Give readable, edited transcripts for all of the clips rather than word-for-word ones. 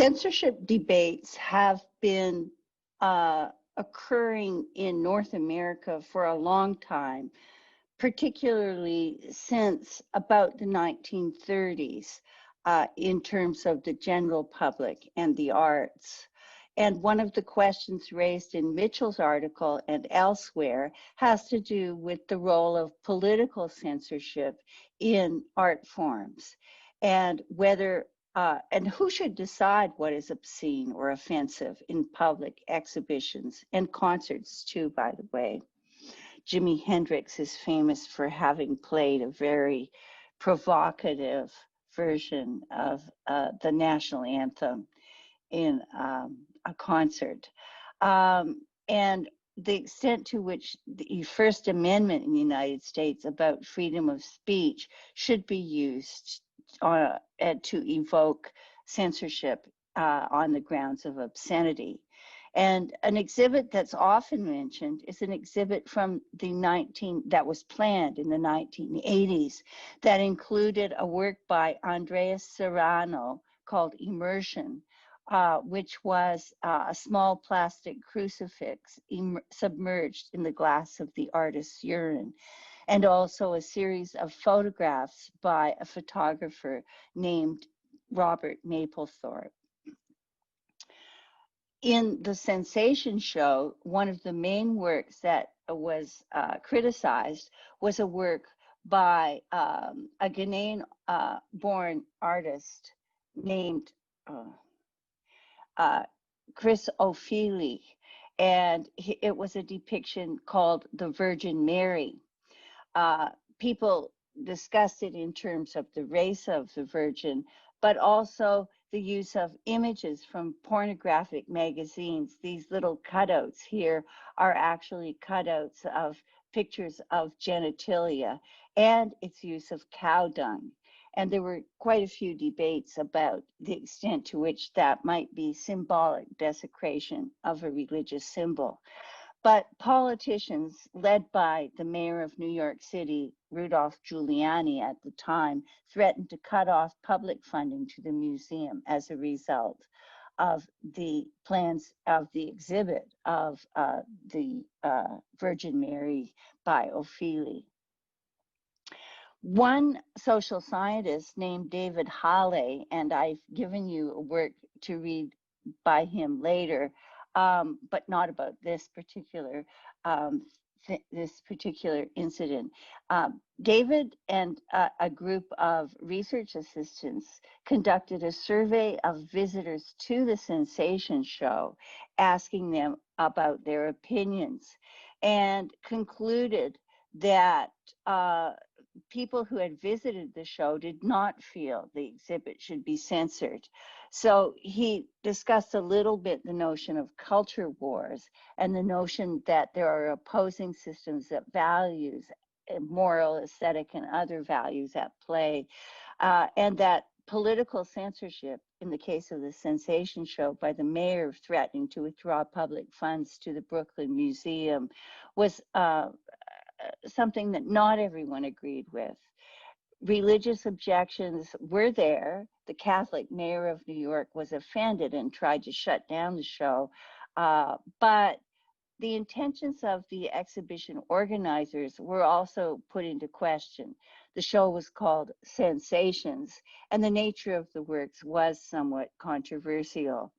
Censorship debates have been occurring in North America for a long time, particularly since about the 1930s, in terms of the general public and the arts. And one of the questions raised in Mitchell's article and elsewhere has to do with the role of political censorship in art forms, and whether and who should decide what is obscene or offensive in public exhibitions and concerts too, by the way. Jimi Hendrix is famous for having played a very provocative version of the national anthem in a concert. And the extent to which the First Amendment in the United States about freedom of speech should be used to evoke censorship on the grounds of obscenity. And an exhibit that's often mentioned is an exhibit from that was planned in the 1980s that included a work by Andreas Serrano called Immersion, which was a small plastic crucifix submerged in the glass of the artist's urine, and also a series of photographs by a photographer named Robert Mapplethorpe. In the Sensation Show, one of the main works that was criticized was a work by a Ghanaian-born artist named Chris Ofili, and it was a depiction called The Virgin Mary. People discussed it in terms of the race of the Virgin, but also the use of images from pornographic magazines. These little cutouts here are actually cutouts of pictures of genitalia, and its use of cow dung. And there were quite a few debates about the extent to which that might be symbolic desecration of a religious symbol. But politicians, led by the mayor of New York City, Rudolph Giuliani at the time, threatened to cut off public funding to the museum as a result of the plans of the exhibit of the Virgin Mary by Ofili. One social scientist named David Halley, and I've given you a work to read by him later, but not about this particular incident. David and a group of research assistants conducted a survey of visitors to the Sensation Show, asking them about their opinions, and concluded that people who had visited the show did not feel the exhibit should be censored. So he discussed a little bit the notion of culture wars and the notion that there are opposing systems that values moral, aesthetic, and other values at play, and that political censorship, in the case of the Sensation Show, by the mayor threatening to withdraw public funds to the Brooklyn Museum, was something that not everyone agreed with. Religious objections were there. The Catholic mayor of New York was offended and tried to shut down the show, but the intentions of the exhibition organizers were also put into question. The show was called Sensations, and the nature of the works was somewhat controversial.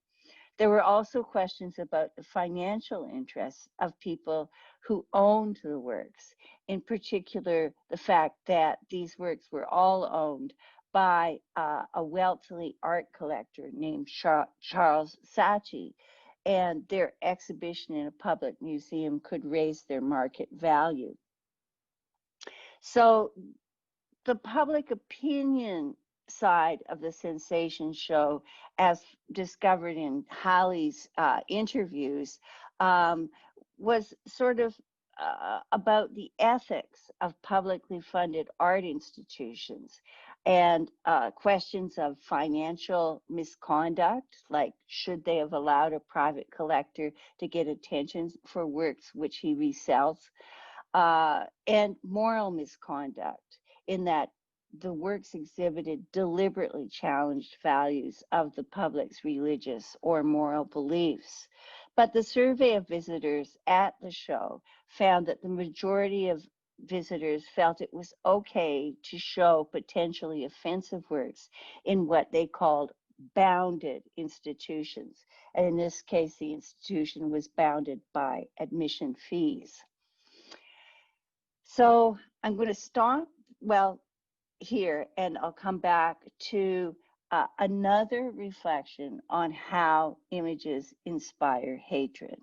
There were also questions about the financial interests of people who owned the works, in particular, the fact that these works were all owned by a wealthy art collector named Charles Saatchi, and their exhibition in a public museum could raise their market value. So the public opinion side of the Sensation Show, as discovered in Halley's interviews, was sort of about the ethics of publicly funded art institutions, and questions of financial misconduct, like should they have allowed a private collector to get attention for works which he resells, and moral misconduct, in that the works exhibited deliberately challenged values of the public's religious or moral beliefs. But the survey of visitors at the show found that the majority of visitors felt it was okay to show potentially offensive works in what they called bounded institutions. And in this case, the institution was bounded by admission fees. So I'm going to stop, here, and I'll come back to another reflection on how images inspire hatred.